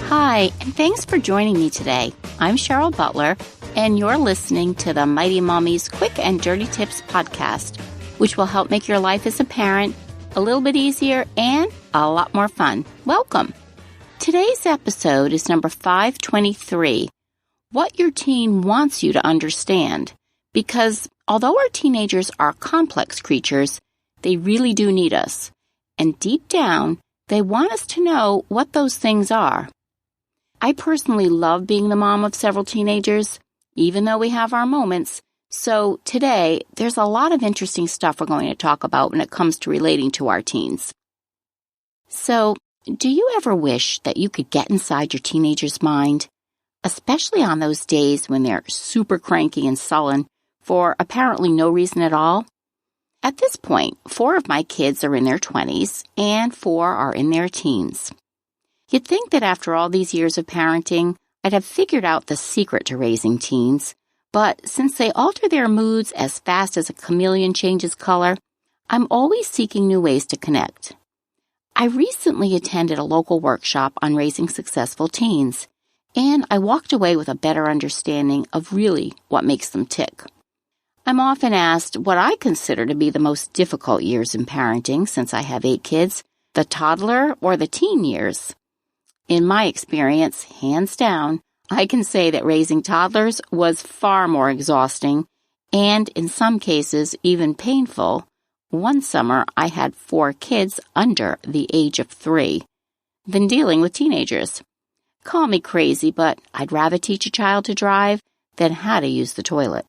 Hi, and thanks for joining me today. I'm Cheryl Butler, and you're listening to the Mighty Mommies Quick and Dirty Tips podcast, which will help make your life as a parent a little bit easier and a lot more fun. Welcome. Today's episode is number 523, What Your Teen Wants You to Understand. Because although our teenagers are complex creatures, they really do need us. And deep down, they want us to know what those things are. I personally love being the mom of several teenagers, even though we have our moments. So today, there's a lot of interesting stuff we're going to talk about when it comes to relating to our teens. So, do you ever wish that you could get inside your teenager's mind? Especially on those days when they're super cranky and sullen for apparently no reason at all? At this point, 4 of my kids are in their 20s and 4 are in their teens. You'd think that after all these years of parenting, I'd have figured out the secret to raising teens, but since they alter their moods as fast as a chameleon changes color, I'm always seeking new ways to connect. I recently attended a local workshop on raising successful teens, and I walked away with a better understanding of really what makes them tick. I'm often asked what I consider to be the most difficult years in parenting since I have 8 kids, the toddler or the teen years. In my experience, hands down, I can say that raising toddlers was far more exhausting and, in some cases, even painful. One summer, I had 4 kids under the age of 3 than dealing with teenagers. Call me crazy, but I'd rather teach a child to drive than how to use the toilet.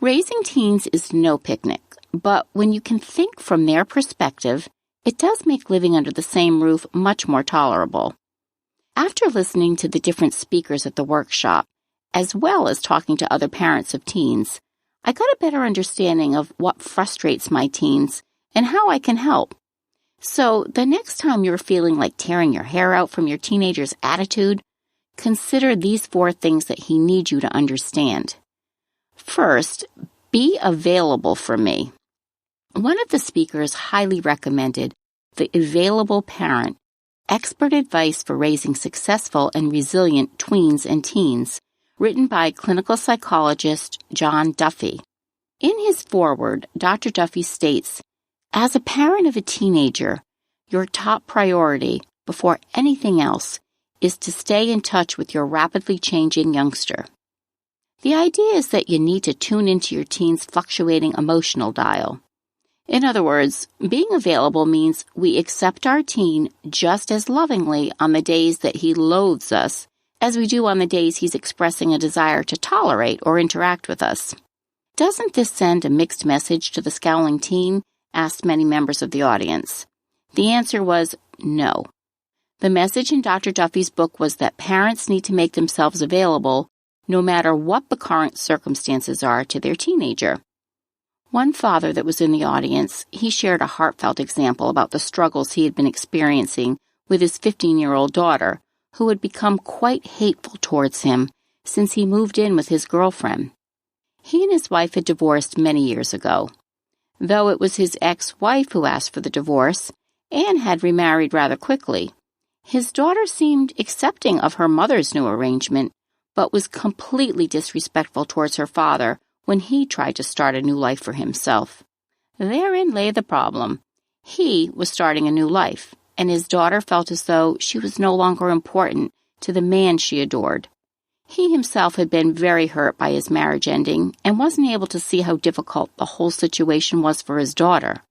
Raising teens is no picnic, but when you can think from their perspective, it does make living under the same roof much more tolerable. After listening to the different speakers at the workshop, as well as talking to other parents of teens, I got a better understanding of what frustrates my teens and how I can help. So the next time you're feeling like tearing your hair out from your teenager's attitude, consider these 4 things that he needs you to understand. First, be available for me. One of the speakers highly recommended The Available Parent, Expert Advice for Raising Successful and Resilient Tweens and Teens, written by clinical psychologist John Duffy. In his foreword, Dr. Duffy states, "As a parent of a teenager, your top priority, before anything else, is to stay in touch with your rapidly changing youngster." The idea is that you need to tune into your teen's fluctuating emotional dial. In other words, being available means we accept our teen just as lovingly on the days that he loathes us as we do on the days he's expressing a desire to tolerate or interact with us. Doesn't this send a mixed message to the scowling teen? Asked many members of the audience. The answer was no. The message in Dr. Duffy's book was that parents need to make themselves available no matter what the current circumstances are to their teenager. One father that was in the audience, he shared a heartfelt example about the struggles he had been experiencing with his 15-year-old daughter, who had become quite hateful towards him since he moved in with his girlfriend. He and his wife had divorced many years ago. Though it was his ex-wife who asked for the divorce and had remarried rather quickly, his daughter seemed accepting of her mother's new arrangement, but was completely disrespectful towards her father when he tried to start a new life for himself. Therein lay the problem. He was starting a new life, and his daughter felt as though she was no longer important to the man she adored. He himself had been very hurt by his marriage ending and wasn't able to see how difficult the whole situation was for his daughter.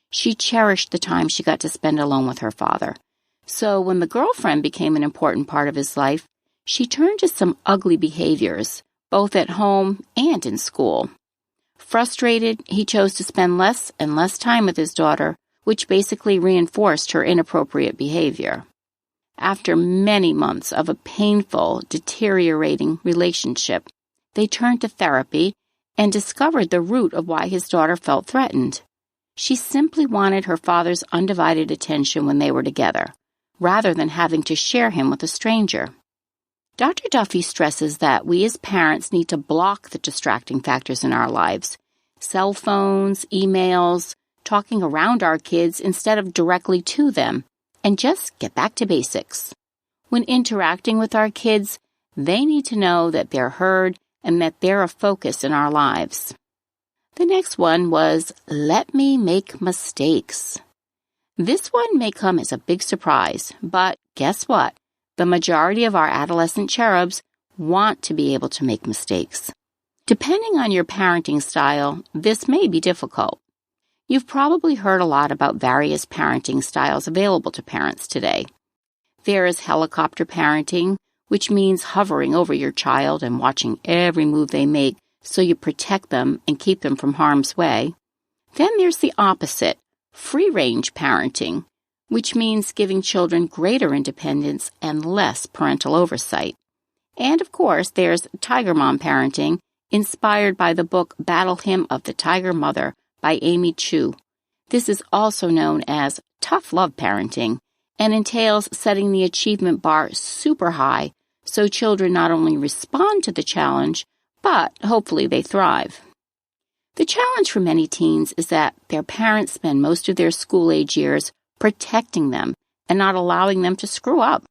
She cherished the time she got to spend alone with her father. So when the girlfriend became an important part of his life, she turned to some ugly behaviors, both at home and in school. Frustrated, he chose to spend less and less time with his daughter, which basically reinforced her inappropriate behavior. After many months of a painful, deteriorating relationship, they turned to therapy and discovered the root of why his daughter felt threatened. She simply wanted her father's undivided attention when they were together, rather than having to share him with a stranger. Dr. Duffy stresses that we as parents need to block the distracting factors in our lives, cell phones, emails, talking around our kids instead of directly to them, and just get back to basics. When interacting with our kids, they need to know that they're heard and that they're a focus in our lives. The next one was, let me make mistakes. This one may come as a big surprise, but guess what? The majority of our adolescent cherubs want to be able to make mistakes. Depending on your parenting style, this may be difficult. You've probably heard a lot about various parenting styles available to parents today. There is helicopter parenting, which means hovering over your child and watching every move they make so you protect them and keep them from harm's way. Then there's the opposite, free-range parenting, which means giving children greater independence and less parental oversight. And of course, there's Tiger Mom parenting, inspired by the book Battle Hymn of the Tiger Mother by Amy Chu. This is also known as tough love parenting and entails setting the achievement bar super high so children not only respond to the challenge, but hopefully they thrive. The challenge for many teens is that their parents spend most of their school-age years protecting them and not allowing them to screw up.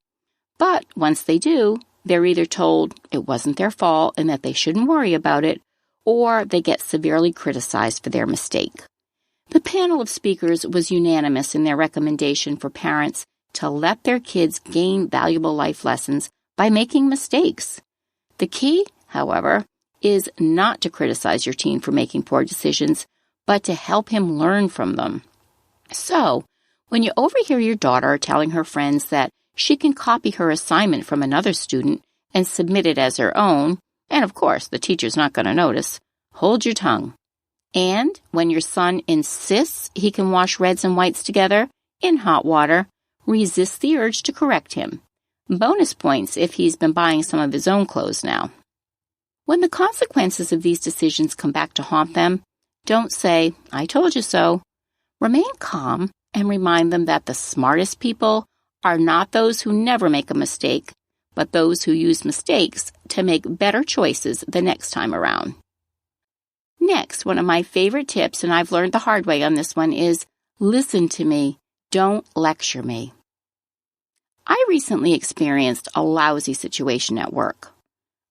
But once they do, they're either told it wasn't their fault and that they shouldn't worry about it, or they get severely criticized for their mistake. The panel of speakers was unanimous in their recommendation for parents to let their kids gain valuable life lessons by making mistakes. The key, however, is not to criticize your teen for making poor decisions, but to help him learn from them. So, when you overhear your daughter telling her friends that she can copy her assignment from another student and submit it as her own, and of course the teacher's not going to notice, hold your tongue. And when your son insists he can wash reds and whites together in hot water, resist the urge to correct him. Bonus points if he's been buying some of his own clothes now. When the consequences of these decisions come back to haunt them, don't say, I told you so. Remain calm and remind them that the smartest people are not those who never make a mistake, but those who use mistakes to make better choices the next time around. Next, one of my favorite tips, and I've learned the hard way on this one, is listen to me, don't lecture me. I recently experienced a lousy situation at work.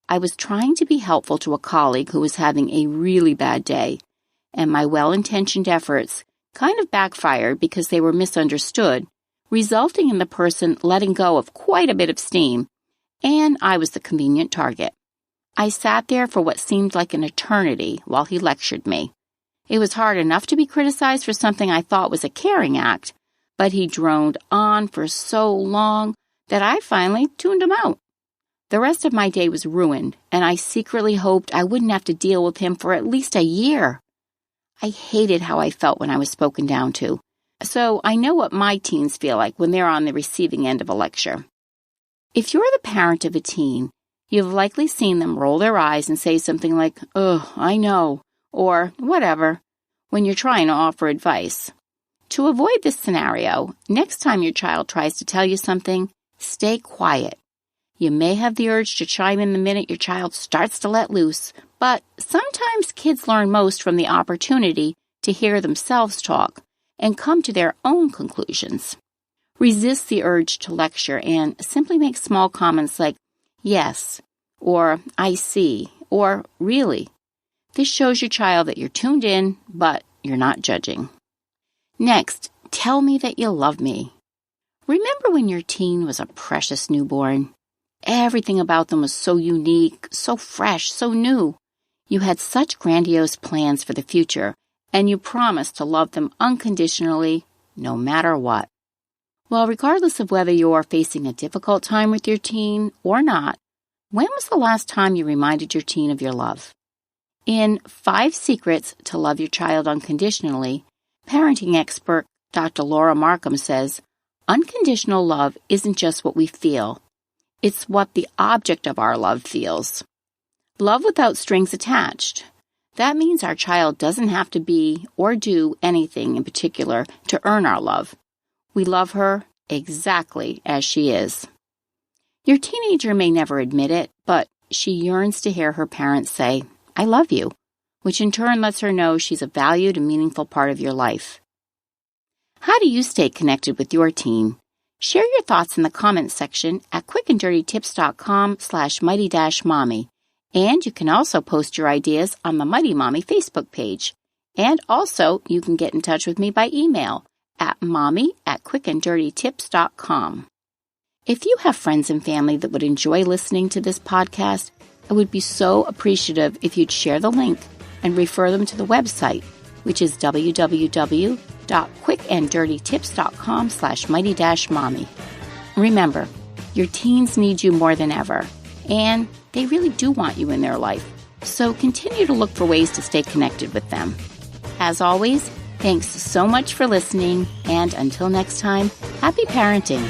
I was trying to be helpful to a colleague who was having a really bad day, and my well-intentioned efforts kind of backfired because they were misunderstood, resulting in the person letting go of quite a bit of steam, and I was the convenient target. I sat there for what seemed like an eternity while he lectured me. It was hard enough to be criticized for something I thought was a caring act, but he droned on for so long that I finally tuned him out. The rest of my day was ruined, and I secretly hoped I wouldn't have to deal with him for at least a year. I hated how I felt when I was spoken down to, so I know what my teens feel like when they're on the receiving end of a lecture. If you're the parent of a teen, you've likely seen them roll their eyes and say something like, "Ugh, I know," or whatever, when you're trying to offer advice. To avoid this scenario, next time your child tries to tell you something, stay quiet. You may have the urge to chime in the minute your child starts to let loose, but sometimes kids learn most from the opportunity to hear themselves talk and come to their own conclusions. Resist the urge to lecture and simply make small comments like, "Yes," or "I see," or "Really." This shows your child that you're tuned in, but you're not judging. Next, tell me that you love me. Remember when your teen was a precious newborn? Everything about them was so unique, so fresh, so new. You had such grandiose plans for the future, and you promised to love them unconditionally, no matter what. Well, regardless of whether you're facing a difficult time with your teen or not, when was the last time you reminded your teen of your love? In 5 Secrets to Love Your Child Unconditionally, parenting expert Dr. Laura Markham says, unconditional love isn't just what we feel. It's what the object of our love feels. Love without strings attached. That means our child doesn't have to be or do anything in particular to earn our love. We love her exactly as she is. Your teenager may never admit it, but she yearns to hear her parents say, "I love you," which in turn lets her know she's a valued and meaningful part of your life. How do you stay connected with your teen? Share your thoughts in the comments section at quickanddirtytips.com/mighty-mommy. And you can also post your ideas on the Mighty Mommy Facebook page. And also, you can get in touch with me by email at mommy@quickanddirtytips.com. If you have friends and family that would enjoy listening to this podcast, I would be so appreciative if you'd share the link and refer them to the website, which is www.quickanddirtytips.com/mighty-mommy. Remember, your teens need you more than ever, and they really do want you in their life. So continue to look for ways to stay connected with them. As always, thanks so much for listening, and until next time, happy parenting.